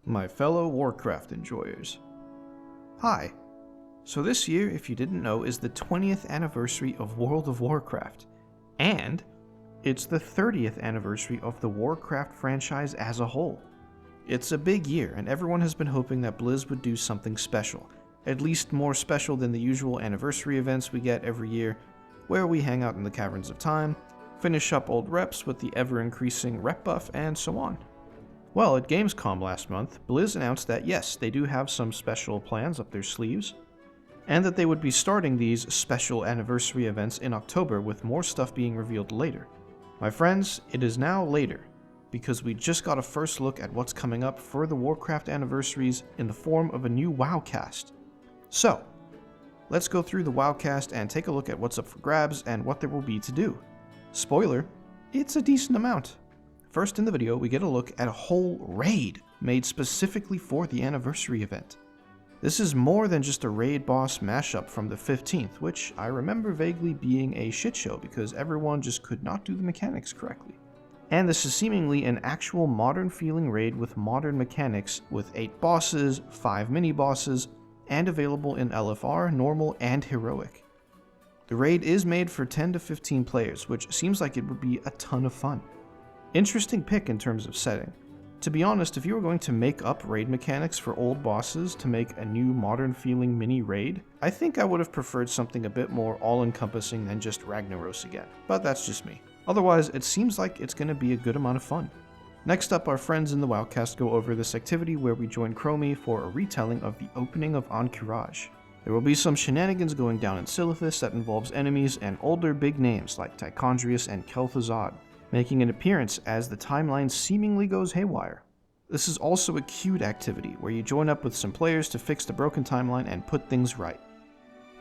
my fellow Warcraft enjoyers. Hi. So this year, if you didn't know, is the 20th anniversary of World of Warcraft, and it's the 30th anniversary of the Warcraft franchise as a whole. It's a big year, and everyone has been hoping that Blizz would do something special, at least more special than the usual anniversary events we get every year, where we hang out in the Caverns of Time, finish up old reps with the ever-increasing rep buff, and so on. Well, at Gamescom last month, Blizz announced that yes, they do have some special plans up their sleeves, and that they would be starting these special anniversary events in October with more stuff being revealed later. My friends, it is now later, because we just got a first look at what's coming up for the Warcraft anniversaries in the form of a new WoWcast. So, let's go through the WoWcast and take a look at what's up for grabs and what there will be to do. Spoiler, it's a decent amount. First in the video, we get a look at a whole raid made specifically for the anniversary event. This is more than just a raid boss mashup from the 15th, which I remember vaguely being a shit show because everyone just could not do the mechanics correctly. And this is seemingly an actual modern feeling raid with modern mechanics with 8 bosses, 5 mini-bosses, and available in LFR, normal, and heroic. The raid is made for 10 to 15 players, which seems like it would be a ton of fun. Interesting pick in terms of setting. To be honest, if you were going to make up raid mechanics for old bosses to make a new modern feeling mini raid, I think I would have preferred something a bit more all-encompassing than just Ragnaros again, but that's just me. Otherwise, it seems like it's going to be a good amount of fun. Next up, our friends in the WoWcast go over this activity where we join Chromie for a retelling of the opening of Encourage. There will be some shenanigans going down in Silithus that involves enemies and older big names like Tichondrius and Kel'Thuzad, making an appearance as the timeline seemingly goes haywire. This is also a queued activity where you join up with some players to fix the broken timeline and put things right.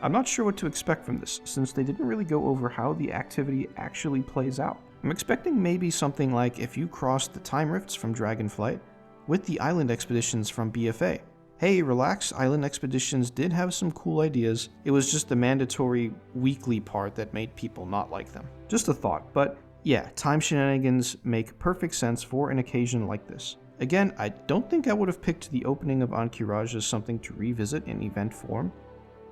I'm not sure what to expect from this, since they didn't really go over how the activity actually plays out. I'm expecting maybe something like if you crossed the time rifts from Dragonflight with the island expeditions from BFA. Hey, relax, island expeditions did have some cool ideas, it was just the mandatory weekly part that made people not like them. Just a thought, but yeah, time shenanigans make perfect sense for an occasion like this. Again, I don't think I would have picked the opening of Encourage as something to revisit in event form,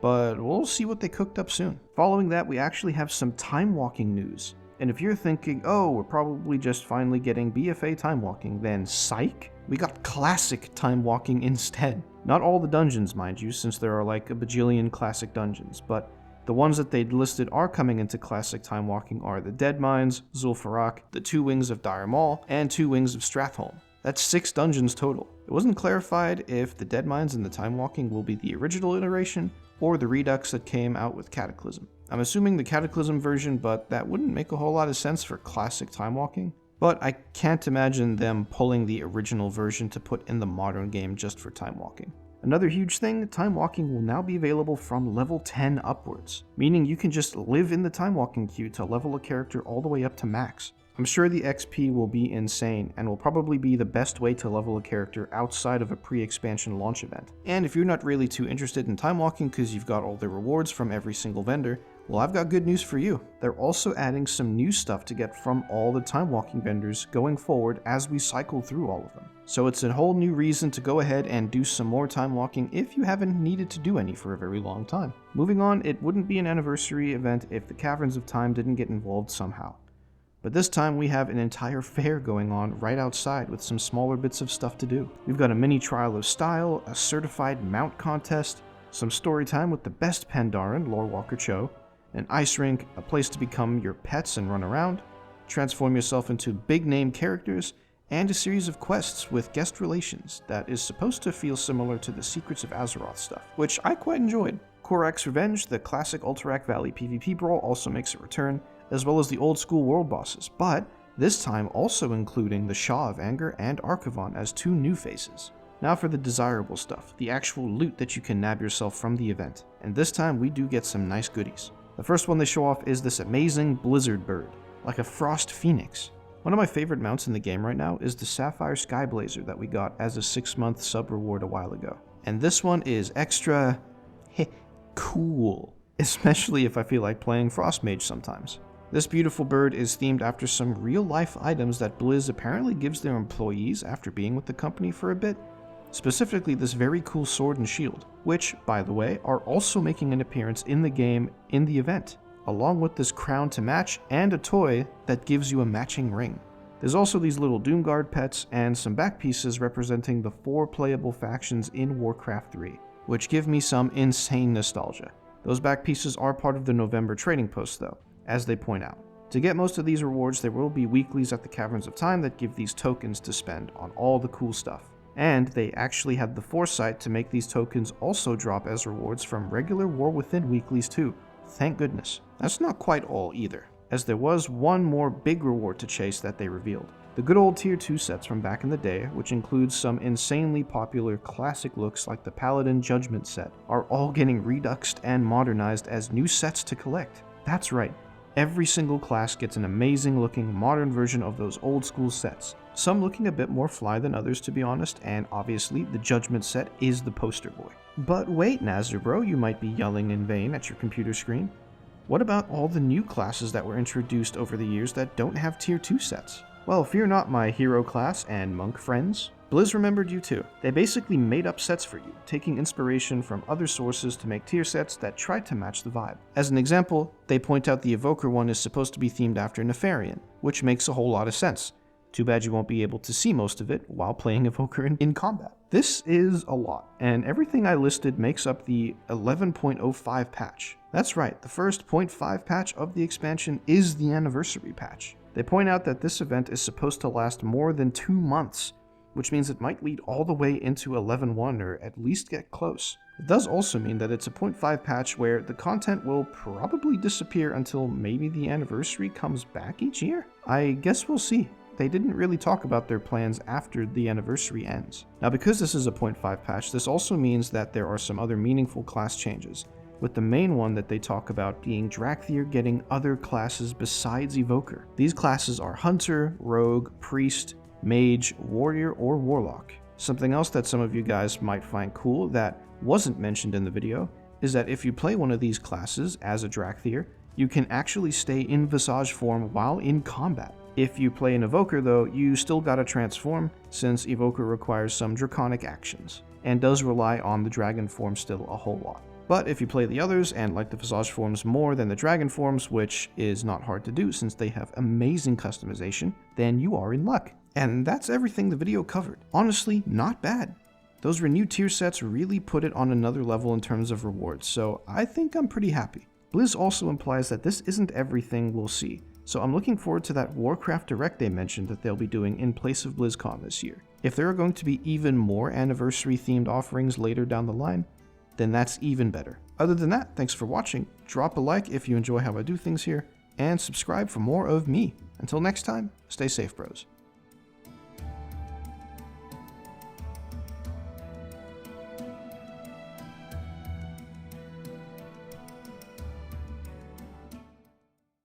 but we'll see what they cooked up soon. Following that, we actually have some time walking news. And if you're thinking, oh, we're probably just finally getting BFA time walking, then psych, we got classic time walking instead. Not all the dungeons, mind you, since there are like a bajillion classic dungeons, but the ones that they'd listed are coming into classic time walking are the Dead Mines, Zul'Farrak, the 2 Wings of Dire Maul, and 2 Wings of Stratholme. That's 6 dungeons total. It wasn't clarified if the Dead Mines and the time walking will be the original iteration or the redux that came out with Cataclysm. I'm assuming the Cataclysm version, but that wouldn't make a whole lot of sense for classic time walking. But I can't imagine them pulling the original version to put in the modern game just for time walking. Another huge thing, time walking will now be available from level 10 upwards, meaning you can just live in the time walking queue to level a character all the way up to max. I'm sure the XP will be insane and will probably be the best way to level a character outside of a pre-expansion launch event. And if you're not really too interested in time walking because you've got all the rewards from every single vendor, well, I've got good news for you. They're also adding some new stuff to get from all the time walking vendors going forward as we cycle through all of them. So it's a whole new reason to go ahead and do some more time walking if you haven't needed to do any for a very long time. Moving on, it wouldn't be an anniversary event if the Caverns of Time didn't get involved somehow. But this time we have an entire fair going on right outside with some smaller bits of stuff to do. We've got a mini trial of style, a certified mount contest, some story time with the best Pandaren, Lore Walker Cho, an ice rink, a place to become your pets and run around, transform yourself into big name characters, and a series of quests with guest relations that is supposed to feel similar to the Secrets of Azeroth stuff, which I quite enjoyed. Korak's Revenge, the classic Alterac Valley PvP brawl, also makes a return, as well as the old school world bosses, but this time also including the Shah of Anger and Archivon as 2 new faces. Now for the desirable stuff, the actual loot that you can nab yourself from the event, and this time we do get some nice goodies. The first one they show off is this amazing blizzard bird, like a frost phoenix. One of my favorite mounts in the game right now is the Sapphire Skyblazer that we got as a 6-month sub reward a while ago. And this one is extra cool, especially if I feel like playing Frost Mage sometimes. This beautiful bird is themed after some real-life items that Blizz apparently gives their employees after being with the company for a bit. specifically this very cool sword and shield, which, by the way, are also making an appearance in the game in the event, along with this crown to match and a toy that gives you a matching ring. There's also these little Doomguard pets and some back pieces representing the 4 playable factions in Warcraft 3, which give me some insane nostalgia. Those back pieces are part of the November trading post though, as they point out. To get most of these rewards, there will be weeklies at the Caverns of Time that give these tokens to spend on all the cool stuff. And they actually had the foresight to make these tokens also drop as rewards from regular War Within weeklies too. Thank goodness. That's not quite all either, as there was one more big reward to chase that they revealed. The good old tier 2 sets from back in the day, which includes some insanely popular classic looks like the Paladin Judgment set, are all getting reduxed and modernized as new sets to collect. That's right, every single class gets an amazing looking modern version of those old school sets. Some looking a bit more fly than others to be honest, and obviously the Judgment set is the poster boy. But wait Nazir bro, you might be yelling in vain at your computer screen. What about all the new classes that were introduced over the years that don't have tier 2 sets? Well, fear not my hero class and monk friends. Blizz remembered you too. They basically made up sets for you, taking inspiration from other sources to make tier sets that tried to match the vibe. As an example, they point out the Evoker one is supposed to be themed after Nefarian, which makes a whole lot of sense. Too bad you won't be able to see most of it while playing Evoker in combat. This is a lot, and everything I listed makes up the 11.05 patch. That's right, the first 0.5 patch of the expansion is the anniversary patch. They point out that this event is supposed to last more than 2 months, which means it might lead all the way into 11.1 or at least get close. It does also mean that it's a 0.5 patch where the content will probably disappear until maybe the anniversary comes back each year? I guess we'll see. They didn't really talk about their plans after the anniversary ends. Now because this is a 0.5 patch, this also means that there are some other meaningful class changes, with the main one that they talk about being Drakthir getting other classes besides Evoker. These classes are Hunter, Rogue, Priest, Mage, Warrior, or Warlock. Something else that some of you guys might find cool that wasn't mentioned in the video is that if you play one of these classes as a Drakthir, you can actually stay in Visage form while in combat. If you play an Evoker though, you still gotta transform, since Evoker requires some draconic actions, and does rely on the dragon form still a whole lot. But if you play the others and like the Visage forms more than the dragon forms, which is not hard to do since they have amazing customization, then you are in luck. And that's everything the video covered. Honestly, not bad. Those renewed tier sets really put it on another level in terms of rewards, so I think I'm pretty happy. Blizz also implies that this isn't everything we'll see, so I'm looking forward to that Warcraft Direct they mentioned that they'll be doing in place of BlizzCon this year. If there are going to be even more anniversary-themed offerings later down the line, then that's even better. Other than that, thanks for watching, drop a like if you enjoy how I do things here, and subscribe for more of me. Until next time, stay safe bros.